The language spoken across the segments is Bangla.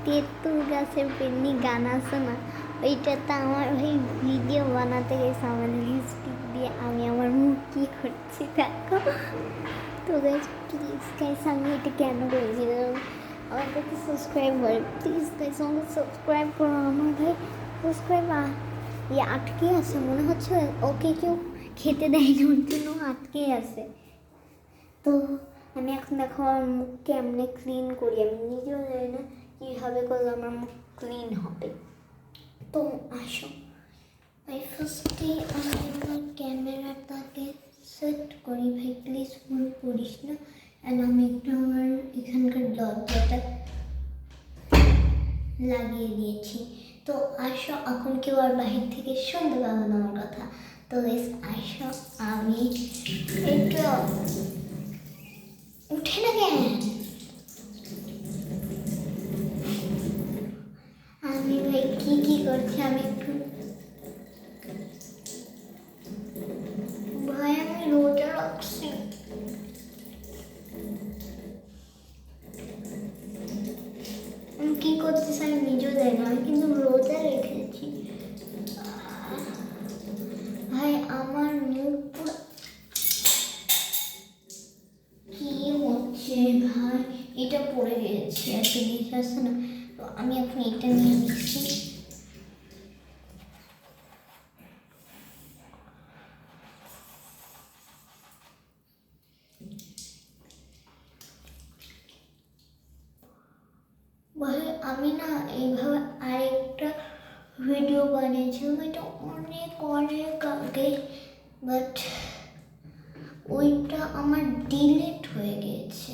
তেঁতুল গাছের পেন্নি গান আছে না, ওইটাতে আমার ওই ভিডিও বানাতে গেছে আমার লিপস্টিক দিয়ে আমি আমার মুখ কী করছি দেখো। তো গাইস প্লিজ গাইস আমি এটা কেন করেছি আমার কাছে সাবস্ক্রাইব করে প্লিজ গাইস আমাকে সাবস্ক্রাইব করো। আমার ভাই সাবস্ক্রাইব আটকে আছে মনে হচ্ছে, ওকে কেউ খেতে দেয় না ওর জন্য আটকে আছে। তো আমি এখন দেখো আমার মুখ কেমনে ক্লিন করি, আমি নিজেও জানি না কীভাবে করলে আমার মুখ ক্লিন হবে। তো আসো ভাই ফার্স্টে আমি আমার ক্যামেরাটাকে সেট করি, ভাই প্লিজ ভুল করিস না। অ্যান্ড আমি একটু আমার এখানকার দরজাটা লাগিয়ে দিয়েছি। তো আসো এখন কেউ আর বাহির থেকে শুনতে পাবো না আমার কথা। তো আসো আমি একটু উঠে না কেন, আমি ভাই কি করছি আমি একটু ভাই আমি রোজা রাখছি। আমি কি করতেছি আমি নিজেও জানি না, আমি কিন্তু রোজা রেখেছি। ভাই আমার মুখ পুরো কি হচ্ছে ভাই, এটা পড়ে গেছে একটা জিনিস আছে না, তো আমি এখন এটা নিয়ে নিচ্ছি। ভাই আমি না এইভাবে আরেকটা ভিডিও বানিয়েছিলাম, এটা অনেক আগে, বাট ওইটা আমার ডিলিট হয়ে গেছে।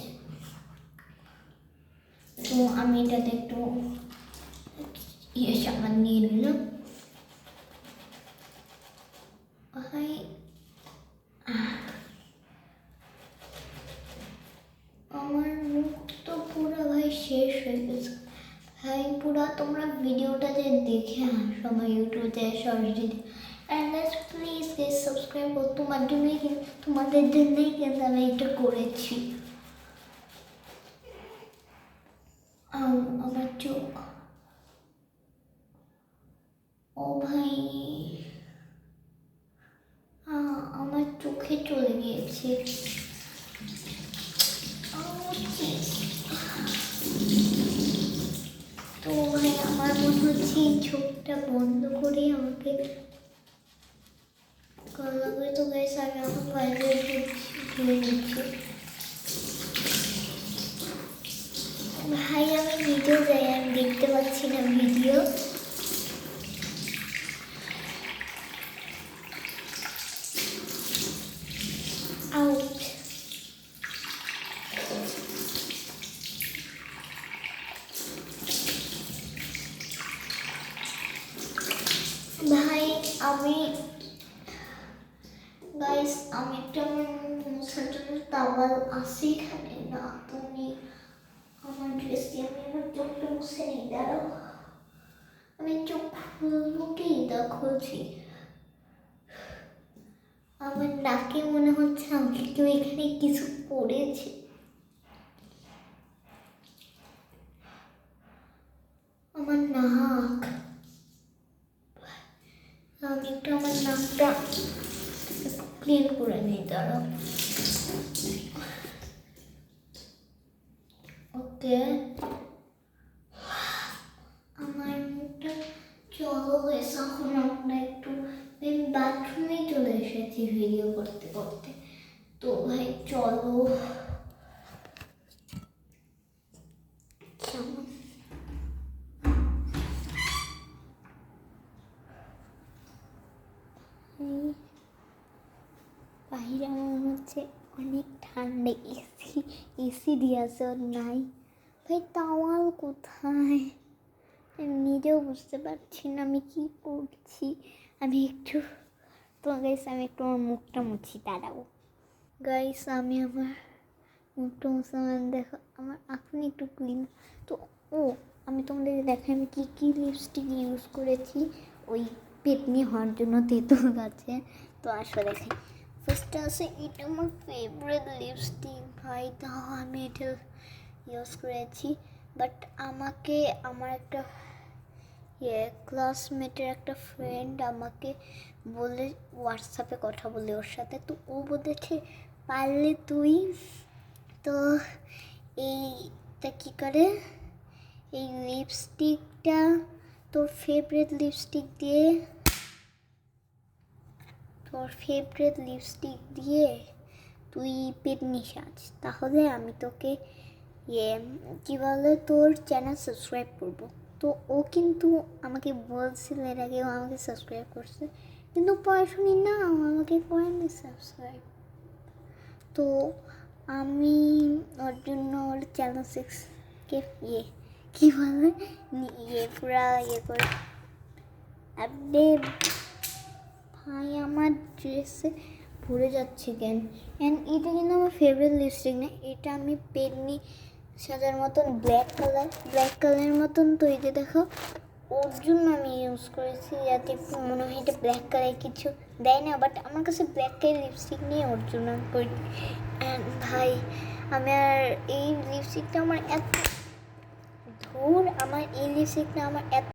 তো আমি এটাতে একটু সাবান নিয়ে নিলাম। ভাই আমার মুখ তো পুরো ভাই শেষ হয়ে গেছে ভাই পুরা। তোমরা ভিডিওটা যে দেখে আসো আমার ইউটিউবে shorts and please guys subscribe করো, তোমাদের জন্যই কিন্তু আমি এটা করেছি। আমার চোখ, ও ভাই আমার চোখে চলে গিয়েছে। তো ভাই আমার মনে হচ্ছে এই চোখটা বন্ধ করে আমাকে লাগবে। তো গাইস আমি এখন বাইরে ধুয়ে নিচ্ছি। ভাই আমি ভিডিও যাই, আমি দেখতে পাচ্ছি না ভিডিও। আউট ভাই আমি গাইস আমি একটা মোছার জন্য টাওয়াল আছে এখানে, না তুমি আমার ড্রেস দিয়ে আমি আমার চোখটা মুছে নিই, দাঁড়াও আমি চোখ খুলবো কি খুলছি। আমার নাকে মনে হচ্ছে আমাকে কেউ এখানে কিছু পড়েছে। আমার নাক, আমি একটু আমার নাকটা ক্লিন করে নিই, দাঁড়াও। ওকে আমার মুখটা চলো হয়েছে, এখন আমরা একটু বাথরুমে চলে এসেছি ভিডিও করতে করতে। তো ভাই চলো বাহিরে মনে হচ্ছে অনেক ঠান্ডা, এসি দিয়ে আছে ওর নাই। ভাই টাওয়াল কোথায় আমি নিজেও বুঝতে পারছি না আমি কি করছি। আমি একটু গাইস আমি একটু আমার মুখটা মুছি, দাঁড়াবো গাইস আমি আমার মুখটা মুছে দেখো আমার এখন একটু ক্লিন। তো আমি তোমাদের দেখাই আমি কী লিপস্টিক ইউজ করেছি ওই পেতনি হওয়ার জন্য তেঁতুল গাছে। তো আসলে দেখাই, ফার্স্টে আছে এটা আমার ফেভারিট লিপস্টিক ভাই, তাও আমি এটা ইউজ করেছি বাট আমাকে আমার একটা ক্লাসমেটের একটা ফ্রেন্ড আমাকে বলে, হোয়াটসঅ্যাপে কথা বলে ওর সাথে, তো ও বলেছে পারলে তুই তো এইটা কী করে, এই লিপস্টিকটা তোর ফেভারিট লিপস্টিক দিয়ে তুই পেতনি সাজ, তাহলে আমি তোকে কী বলে তোর চ্যানেল সাবস্ক্রাইব করবো। তো ও কিন্তু আমাকে বলছিল এর আগেও আমাকে সাবস্ক্রাইব করছে, কিন্তু পরে শুনি না আমাকে করেনি সাবস্ক্রাইব। তো আমি ওর জন্য ওর চ্যানেল কে কী বলে পুরা করে আপনি ভাই আমার ড্রেসে ভরে যাচ্ছে কেন। অ্যান্ড এটা কিন্তু আমার ফেভারিট লিপস্টিক না, এটা আমি পেতনি সাজার মতন ব্ল্যাক কালারের মতন, তো এই যে দেখো ওর জন্য আমি ইউজ করেছি, যাতে একটু মনে হয় এটা ব্ল্যাক কালার কিছু দেয় না, বাট আমার কাছে ব্ল্যাক কালার লিপস্টিক নিয়ে ওর জন্য আমি করি। অ্যান্ড ভাই আমার এই লিপস্টিকটা আমার এত